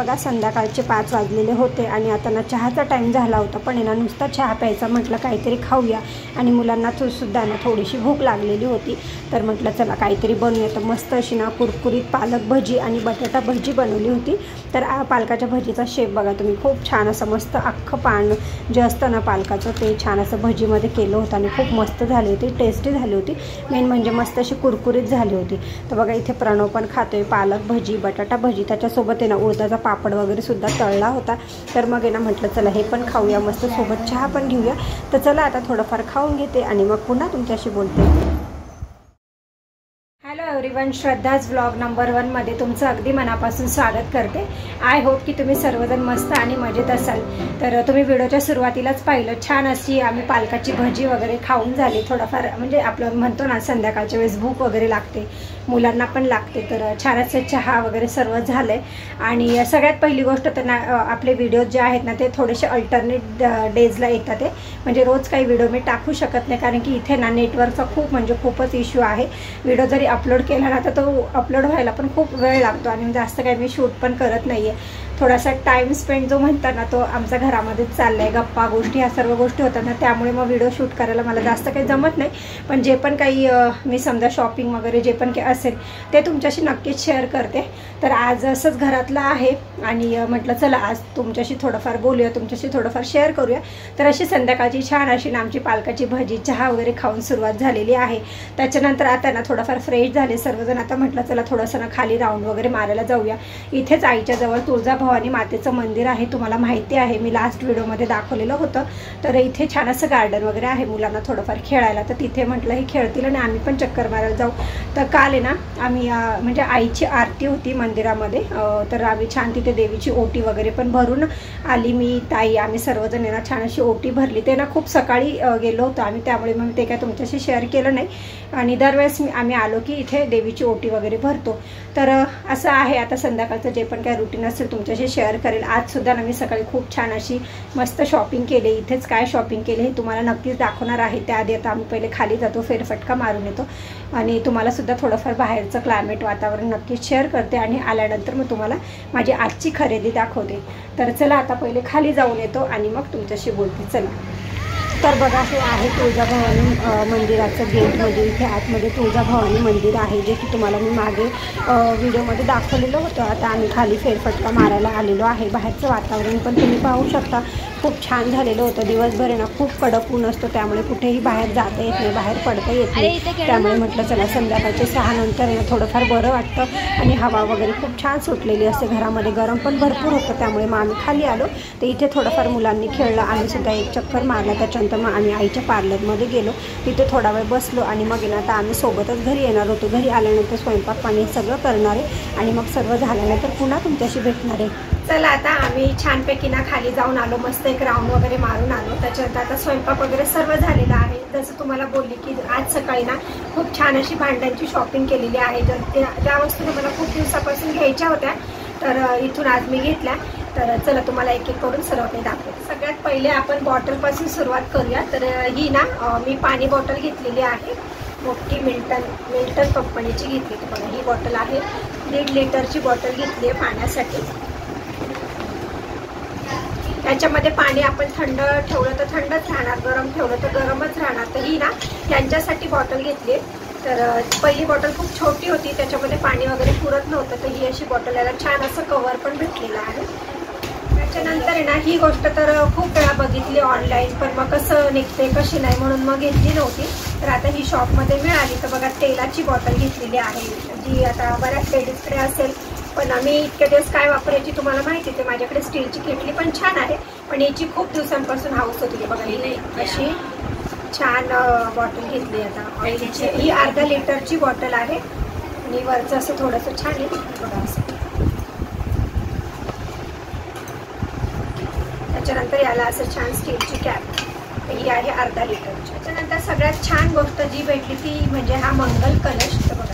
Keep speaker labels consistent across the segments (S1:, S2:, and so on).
S1: बघा संध्याकाळचे 5 वाजलेले होते आणि आता ना चहाचा टाईम झाला होता, पण आहे ना नुसता चहा प्यायचा, म्हटलं काहीतरी खाऊया आणि मुलांना सुद्धा ना थोडीशी भूक लागलेली होती, तर म्हटलं चला काहीतरी बनवूया. तर मस्त अशी ना कुरकुरीत पालक भजी आणि बटाटा भजी बनवली होती. तर पालकाच्या भजीचा शेप बघा तुम्ही, खूप छान असं मस्त अख्खं पान जे असतं ना पालकाचं ते छान असं भजीमध्ये केलं होतं आणि खूप मस्त झाली होती, टेस्टी झाली होती. मेन म्हणजे मस्त अशी कुरकुरीत झाली होती. तर बघा इथे प्रणव पण खातोय पालक भजी बटाटा भजी, त्याच्यासोबत आहे ना उडदाचा पापड वगैरे सुद्धा तळला होता. तर मग आहे ना म्हटलं चला हे पण खाऊया, मस्त सोबत चहा पण घेऊया. तर चला आता थोडंफार खाऊन घेते आणि मग पुन्हा तुमच्याशी बोलते. हॅलो एव्हरीवन, श्रद्धाज व्लॉग नंबर 1 मध्ये तुमचं अगदी मनापासून स्वागत करते. आय होप की तुम्ही सर्वजण मस्त आणि मजेत असाल. तर तुम्ही व्हिडिओच्या सुरुवातीलाच पाहिलं, छान अशी आम्ही पालकाची भजी वगैरे खाऊन झाली. थोडंफार म्हणजे आपलं म्हणतो ना संध्याकाळच्या वेळेस भूक वगैरे लागते, मुलांना पण लागते, तर छान असं चहा वगैरे सर्व झालं आहे. आणि सगळ्यात पहिली गोष्ट तर ना आपले व्हिडिओज जे आहेत ना ते थोडेसे अल्टरनेट डेजला येतात ते, म्हणजे रोज काही व्हिडिओ मी टाकू शकत नाही, कारण की इथे ना नेटवर्कचा खूपच इश्यू आहे. व्हिडिओ जरी अपलोड केला ना तर तो अपलोड व्हायला पण खूप वेळ लागतो आणि जास्त काही मी शूट पण करत नाही आहे. थोडासा टाईम स्पेंड जो म्हणतात ना तो आमच्या घरामध्येच चालला आहे, गप्पा गोष्टी ह्या सर्व गोष्टी होतात ना, त्यामुळे मग व्हिडिओ शूट करायला मला जास्त काही जमत नाही. पण जे पण काही मी समजा शॉपिंग वगैरे जे पण काही असेल ते तुमच्याशी नक्कीच शेअर करते. तर आज असंच घरातलं आहे आणि म्हटलं चला आज तुमच्याशी थोडंफार बोलूया, तुमच्याशी थोडंफार शेअर करूया. तर अशी संध्याकाळची छान अशी ना आमची पालकाची भजी चहा वगैरे खाऊन सुरुवात झालेली आहे. त्याच्यानंतर आता ना थोडंफार फ्रेश झाले सर्वजण. आता म्हटलं चला थोडंसं ना खाली राऊंड वगैरे मारायला जाऊया. इथेच आईच्या जवळ तुळजाभवानी मातेचं मंदिर आहे, तुम्हाला माहिती आहे, मी लास्ट व्हिडिओमध्ये दाखवलेलं होतं. तर इथे छान असं गार्डन वगैरे आहे मुलांना थोडंफार खेळायला, तर तिथे म्हटलं हे खेळतील आणि आम्ही पण चक्कर मारायला जाऊ. तर काल आहे ना आम्ही म्हणजे आईची आरती होती मंदिरामध्ये, तर आम्ही छान तिथे देवीची ओटी वगैरे पण भरून आली. मी ताई आम्ही सर्वजण ना छान अशी ओटी भरली. ते ना खूप सकाळी गेलो होतो आम्ही, त्यामुळे मग ते काय तुमच्याशी शेअर केलं नाही. आणि दरवेळेस आम्ही आलो की इथे देवीची ओटी वगैरे भरतो. तर असं आहे. आता संध्याकाळचं जे पण काय रुटीन असेल तुमच्याशी शेअर करेल. आज सुद्धा ना मी सकाळी खूप छान अशी मस्त शॉपिंग केली. इथेच काय शॉपिंग केली हे तुम्हाला नक्कीच दाखवणार आहे. त्याआधी आता आम्ही पहिले खाली जातो, फेरफटका मारून येतो आणि तुम्हाला सुद्धा थोडंफार बाहेरचं क्लायमेट वातावरण नक्कीच शेअर करते आणि आल्यानंतर मग तुम्हाला माझी आजची खरेदी दाखवते. तर चला आता पहिले खाली जाऊन येतो आणि मग तुमच्याशी बोलते. चला. तर बघा हे आहे तुळजाभवानी मंदिराचं गेट, म्हणजे इथे आतमध्ये तुळजाभवानी मंदिर आहे, जे की तुम्हाला मी मागे व्हिडिओमध्ये दाखवलेलं होतं. आता आम्ही खाली फेरफटका मारायला आलेलो आहे. बाहेरचं वातावरण पण तुम्ही पाहू शकता, खूप छान झालेलं होतं. दिवसभर ना खूप कडक ऊन असतो, त्यामुळे कुठेही बाहेर जाता येत नाही, बाहेर पडता येत नाही. त्यामुळे म्हटलं चला संध्याकाळचे 6 नंतर ना थोडंफार बरं वाटतं आणि हवा वगैरे खूप छान सुटलेली असते. घरामध्ये गरम पण भरपूर होतं, त्यामुळे मग आम्ही खाली आलो. तर इथे थोडंफार मुलांनी खेळलं, आम्ही सुद्धा एक चक्कर मारला. त्याच्यानंतर मग आम्ही आईच्या पार्लरमध्ये गेलो, तिथे थोडा वेळ बसलो आणि मग ना आता आम्ही सोबतच घरी येणार होतो. घरी आल्यानंतर स्वयंपाक पाणी सगळं करणार आहे आणि मग सर्व झाल्यानंतर पुन्हा तुमच्याशी भेटणार आहे. चला आता आम्ही छानपैकी ना खाली जाऊन आलो, मस्त एक राऊंड वगैरे मारून आलो. त्याच्यानंतर आता स्वयंपाक वगैरे सर्व झालेला आहे. जसं तुम्हाला बोलली की आज सकाळी ना खूप छान अशी भांड्यांची शॉपिंग केलेली आहे. तर त्या वस्तू मला खूप दिवसापासून घ्यायच्या होत्या, तर इथून आज मी घेतल्या. तर चला तुम्हाला एक एक करून सर्व काही दाखवते. सगळ्यात पहिले आपण बॉटलपासून सुरुवात करूया. तर ही ना मी पाणी बॉटल घेतलेली आहे, मोठी मिल्टन कंपनीची घेतली. तुम्हाला ही बॉटल आहे, 1.5 लिटरची बॉटल घेतली आहे पाण्यासाठी. त्याच्यामध्ये पाणी आपण थंड ठेवलं तर थंडच राहणार, गरम ठेवलं तर गरमच राहणार. तर ही ना त्यांच्यासाठी बॉटल घेतली. तर पहिली बॉटल खूप छोटी होती, त्याच्यामध्ये पाणी वगैरे पुरत नव्हतं, तर ही अशी बॉटल याला छान असं कवर पण भेटलेलं आहे. त्याच्यानंतर ना ही गोष्ट तर खूप वेळा बघितली ऑनलाईन, पण मग कसं निघते कशी नाही म्हणून मग घेतली नव्हती. तर आता ही शॉपमध्ये मिळाली. तर बघा तेलाची बॉटल घेतलेली आहे, जी आता बऱ्याच लेडीजकडे असेल, पण आम्ही इतके दिवस काय वापरायची तुम्हाला माहिती आहे. माझ्याकडे स्टीलची केटली पण छान आहे, पण याची खूप दिवसांपासून हाऊस होती. बघा ही अशी छान बॉटल घेतली आता ऑइलची. ही 1/2 लिटरची बॉटल आहे आणि वरचं असं थोडंसं छान आहे बघा असं. त्याच्यानंतर याला असं छान स्टीलची कॅप, ही आहे 1/2 लिटरची. त्याच्यानंतर सगळ्यात छान गोष्ट जी भेटली ती म्हणजे हा मंगल कलश. तर बघा,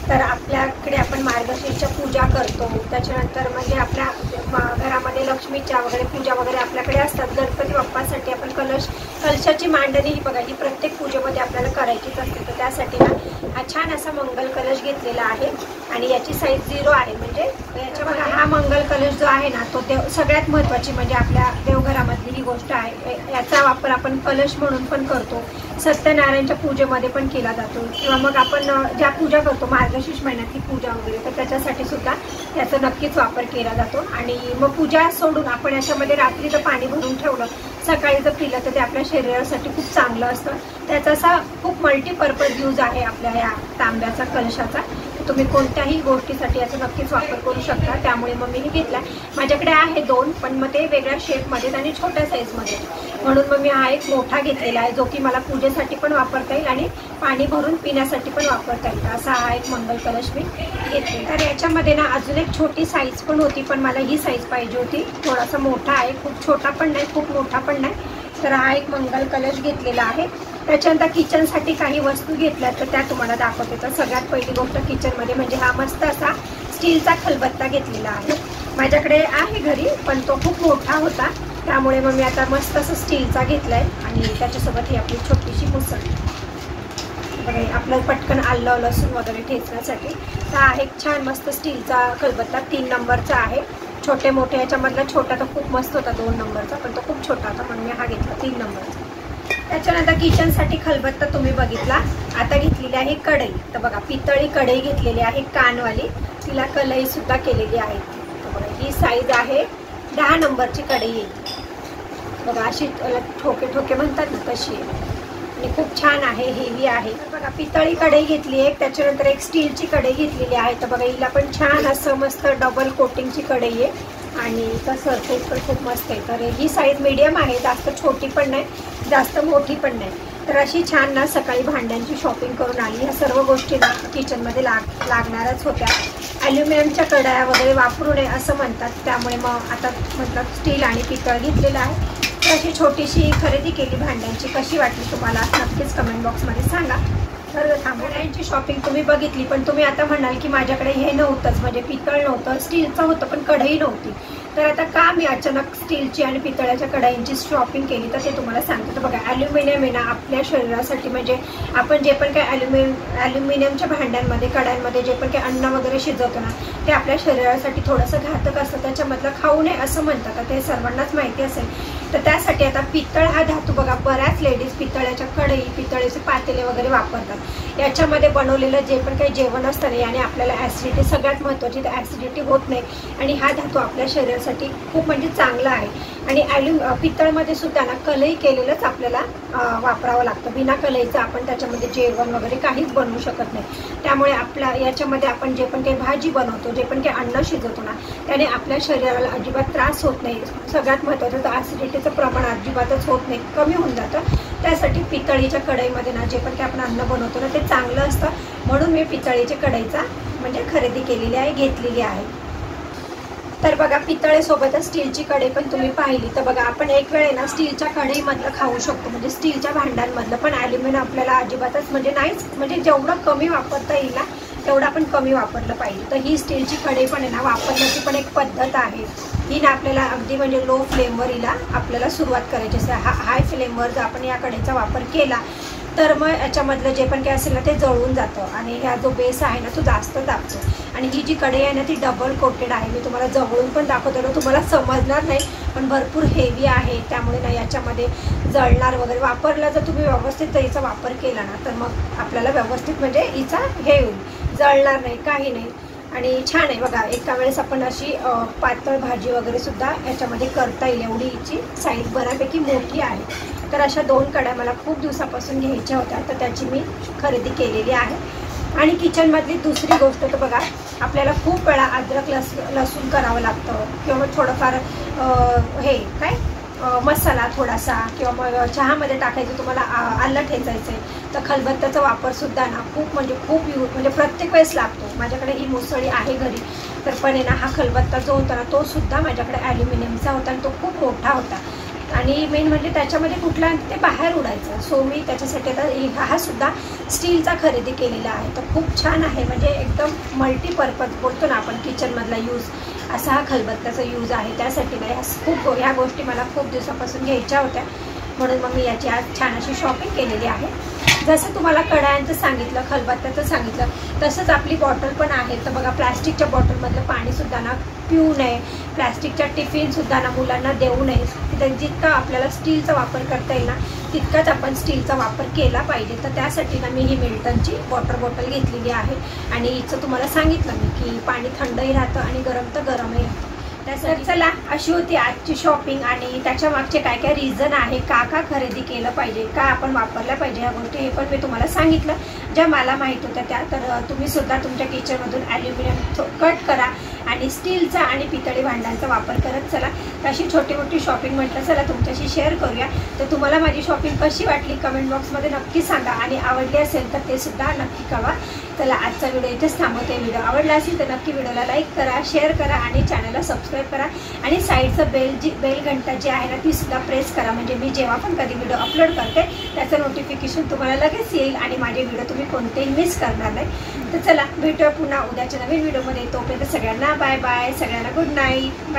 S1: तर आपल्याकडे आपण मार्गशीर्षच्या पूजा करतो, त्याच्यानंतर म्हणजे आपल्या घरामध्ये लक्ष्मीच्या वगैरे पूजा वगैरे आपल्याकडे असतात. गणपती बाप्पासाठी आपण कलशाची मांडणी ही बघा ही प्रत्येक पूजेमध्ये आपल्याला करायचीच असते. तर त्यासाठी ना हा छान असा मंगल कलश घेतलेला आहे. आणि याची साईज 0 आहे. म्हणजे याच्या बघा हा मंगल कलश जो आहे ना तो सगळ्यात महत्त्वाची म्हणजे आपल्या देवघरामधली ही गोष्ट आहे. याचा वापर आपण कलश म्हणून पण करतो, सत्यनारायणच्या पूजेमध्ये पण केला जातो, किंवा मग आपण ज्या पूजा करतो मार्गशीर्ष महिन्यातली पूजा वगैरे तर त्याच्यासाठी सुद्धा याचा नक्कीच वापर केला जातो. आणि मग पूजा सोडून आपण याच्यामध्ये रात्री जर पाणी भरून ठेवलं, सकाळी जर पिलं तर ते आपल्या शरीरासाठी खूप चांगलं असतं. त्याचा असा खूप मल्टीपर्पज यूज आहे आपल्या या तांब्याचा कलशाचा. तुम्ही कोणत्याही गोष्टीसाठी याचा नक्कीच वापर करू शकता. त्यामुळे मग मी हे घेतला. माझ्याकडे आहे 2, पण मग ते वेगळ्या शेपमध्ये आणि छोट्या साईजमध्ये, म्हणून मग मी हा एक मोठा घेतलेला आहे जो की मला पूजेसाठी पण वापरता येईल आणि पाणी भरून पिण्यासाठी पण वापरता येईल. असा हा एक मंगल कलश मी घेतले. तर याच्यामध्ये ना अजून एक छोटी साईज पण होती, पण मला ही साईज पाहिजे होती. थोडासा मोठा आहे, खूप छोटा पण नाही खूप मोठा पण नाही. तर हा एक मंगल कलश घेतलेला आहे. त्याच्यानंतर किचनसाठी काही वस्तू घेतल्या तर त्या तुम्हाला दाखवते. तर सगळ्यात पहिली गोष्ट किचनमध्ये म्हणजे हा मस्त असा स्टीलचा खलबत्ता घेतलेला आहे. माझ्याकडे आहे घरी, पण तो खूप मोठा होता, त्यामुळे मग मी आता मस्त असं स्टीलचा घेतलाय. आणि त्याच्यासोबत ही आपली छोटीशी मुसळ बघा, आपलं पटकन आलं लसूण वगैरे ठेचण्यासाठी. तर हा एक छान मस्त स्टीलचा खलबत्ता 3 नंबरचा आहे. छोटे मोठे याच्यामधला छोटा तर खूप मस्त होता 2 नंबरचा, पण तो खूप छोटा होता म्हणून मी हा घेतला 3 नंबरचा. त्याच्यानंतर किचनसाठी खलबत्ता तुम्ही बघितला. आता घेतलेली आहे कढई. तर बघा पितळी कढई घेतलेली आहे कानवाली, तिला कलई सुद्धा केलेली आहे. तर बघा ही साईज आहे 10 नंबरची कढई आहे. बघा अशी ठोके ठोके म्हणतात ना तशी आहे आणि खूप छान आहे, हेवी आहे. तर बघा पितळी कढई घेतली आहे. त्याच्यानंतर एक स्टीलची कढई घेतलेली आहे. तर बघा हिला पण छान असं मस्त डबल कोटिंगची कढई आहे आणि तर सरफेस पण खूप मस्त आहे. तर ही साईज मीडियम आहे, जास्त छोटी पण नाही जास्त मोठी पण नाही. तर अशी छान ना सकाळी भांड्यांची शॉपिंग करून आली. ह्या सर्व गोष्टी ना किचनमध्ये लागणारच होत्या. ॲल्युमिनियमच्या कढया वगैरे वापरू नये असं म्हणतात, त्यामुळे मग आता म्हटलं स्टील आणि पितळ घेतलेलं आहे. तर अशी छोटीशी खरेदी केली भांड्यांची. कशी वाटली तुम्हाला नक्कीच कमेंट बॉक्समध्ये सांगा. तर भांड्यांची शॉपिंग तुम्ही बघितली, पण तुम्ही आता म्हणाल की माझ्याकडे हे नव्हतंच, म्हणजे पितळ नव्हतं स्टीलचं होतं पण कढई नव्हती. तर आता का मी अचानक स्टीलची आणि पितळ्याच्या कढईंची शॉपिंग केली तर ते तुम्हाला सांगते. तर बघा ॲल्युमिनियम आहे ना आपल्या शरीरासाठी, म्हणजे आपण जे पण काही ॲल्युमिनियमच्या भांड्यांमध्ये कढयांमध्ये जे पण काही अन्न वगैरे शिजवतो ना ते आपल्या शरीरासाठी थोडंसं घातक असतं. त्याच्यामधलं खाऊ नये असं म्हणतात, ते सर्वांनाच माहिती असेल. तर त्यासाठी आता पितळ हा धातू बघा बऱ्याच लेडीज पितळ्याच्या कढई पितळेचे पातेले वगैरे वापरतात. याच्यामध्ये बनवलेलं जे पण काही जेवण असतं नाही आणि आपल्याला ॲसिडिटी सगळ्यात महत्त्वाची, तर ॲसिडिटी होत नाही आणि हा धातू आपल्या शरीरासाठी खूप म्हणजे चांगला आहे. आणि पितळमध्ये सुद्धा ना कलई केलेलंच आपल्याला वापरावं लागतं. बिना कलईचं आपण त्याच्यामध्ये जेवण वगैरे काहीच बनवू शकत नाही. त्यामुळे आपल्या याच्यामध्ये आपण जे पण काही भाजी बनवतो जे पण काही अन्न शिजवतो ना त्याने आपल्या शरीराला अजिबात त्रास होत नाही. सगळ्यात महत्त्वाचं तर ॲसिडिटीचं प्रमाण अजिबातच होत नाही, कमी होऊन जातं. त्यासाठी पितळीच्या कढईमध्ये ना जे पण काही आपण अन्न बनवतो ना ते चांगलं असतं, म्हणून मी पितळीच्या कढईचा म्हणजे खरेदी केलेली आहे, घेतलेली आहे. तर बघा पितळेसोबतच स्टीलची कढई पण तुम्ही पाहिली. तर बघा आपण एक वेळ ना स्टीलच्या कढईमधलं खाऊ शकतो, म्हणजे स्टीलच्या भांड्यांमधलं, पण ॲल्युमिनियम आपल्याला अजिबातच म्हणजे नाहीच, म्हणजे जेवढं कमी वापरता येईल ना तेवढं आपण कमी वापरलं पाहिजे. तर ही स्टीलची कढई पण आहे ना वापरण्याची पण एक पद्धत आहे. ही ना आपल्याला अगदी म्हणजे लो फ्लेमवर हिला आपल्याला सुरुवात करायची असते. हाय फ्लेमवर जर आपण या कढईचा वापर केला तर मग याच्यामधलं जे पण काही असेल ना ते जळून जातं आणि ह्या जो बेस आहे ना तो जास्त दाबतो. आणि ही जी कढई आहे ना ती डबल कोटेड आहे. मी तुम्हाला जवळून पण दाखवते ना, तुम्हाला समजणार नाही पण भरपूर हेवी आहे, त्यामुळे ना याच्यामध्ये जळणार वगैरे. वापरला जर तुम्ही व्यवस्थित जर हिचा वापर केला ना तर मग आपल्याला व्यवस्थित म्हणजे हिचा हे होईल, जळणार नाही काही नाही. आणि छान आहे बघा, एका वेळेस आपण अशी पातळ भाजी वगैरे सुद्धा याच्यामध्ये करता येईल एवढी हिची साईज बऱ्यापैकी मोठी आहे. तर अशा 2 कढया मला खूप दिवसापासून घ्यायच्या होत्या, तर त्याची मी खरेदी केलेली आहे. आणि किचनमधली दुसरी गोष्ट तर बघा आपल्याला खूप वेळा अद्रक लसूण करावं लागतं किंवा मग थोडंफार हे काय मसाला थोडासा किंवा मग चहामध्ये टाकायचं, तुम्हाला आलं ठेचायचं आहे तर खलबत्त्याचा वापरसुद्धा ना खूप म्हणजे प्रत्येक वेळेस लागतो. माझ्याकडे ही मुसळी आहे घरी, तर पण आहे ना हा खलबत्ता जो होता ना तो सुद्धा माझ्याकडे ॲल्युमिनियमचा होता आणि तो खूप मोठा होता आणि मेन म्हणजे त्याच्यामध्ये कुठला ते बाहेर उडायचं. सो मी त्याच्यासाठी आता हा सुद्धा स्टीलचा खरेदी केलेला आहे. तर खूप छान आहे, म्हणजे एकदम मल्टीपर्पज बोलतो ना आपण किचनमधला यूज, असा हा खलबत्त्याचा यूज आहे. त्यासाठी ना ह्या गोष्टी मला खूप दिवसापासून घ्यायच्या होत्या, म्हणून मग मी याची आज छान अशी शॉपिंग केलेली आहे. जसं तुम्हाला कढयांचं सांगितलं, खलबत्त्याचं सांगितलं, तसंच आपली बॉटल पण आहे. तर बघा, प्लॅस्टिकच्या बॉटलमधलं पाणीसुद्धा ना पिऊ नये, प्लॅस्टिकच्या टिफिनसुद्धा ना मुलांना देऊ नये. तिथं जितका आपल्याला स्टीलचा वापर करता येईल ना तितकाच आपण स्टीलचा वापर केला पाहिजे. तर त्यासाठी ना मी ही मिल्टनची वॉटर बॉटल घेतलेली आहे आणि हिचं तुम्हाला सांगितलं मी की पाणी थंडही राहतं आणि गरम तर गरमही राहतं. त्यासाठी चला, अशी होती आजची शॉपिंग आणि त्याच्या मागचे काय काय रिझन आहे, का खरेदी केलं पाहिजे, का आपण वापरल्या पाहिजे ह्या गोष्टी, हे पण मी तुम्हाला सांगितलं ज्या मला माहीत होत्या त्या. तर तुम्ही सुद्धा तुमच्या किचनमधून ॲल्युमिनियम कट करा आणि स्टीलचा आणि पितळी भांड्यांचा वापर करत चला. तशी छोटी मोठी शॉपिंग म्हटलं चला तुमच्याशी शेअर करूया. तर तुम्हाला माझी शॉपिंग कशी वाटली कमेंट बॉक्समध्ये नक्की सांगा आणि आवडली असेल तर ते सुद्धा नक्की कळवा. चला, आजचा व्हिडिओ इथेच थांबवते. व्हिडिओ आवडला असेल तर नक्की व्हिडिओला लाईक करा, शेअर करा आणि चॅनलला सबस्क्राईब करा आणि साईडचं बेल घंटा जी आहे ना ती सुद्धा प्रेस करा, म्हणजे मी जेव्हा पण कधी व्हिडिओ अपलोड करते त्याचं नोटिफिकेशन तुम्हाला लगेच येईल आणि माझे व्हिडिओ तुम्ही कोणतेही मिस करणार नाही. तर चला, भेटूया पुन्हा उद्याच्या नवीन व्हिडिओमध्ये. तोपर्यंत सगळ्यांना बाय बाय, सगळ्यांना गुड नाईट.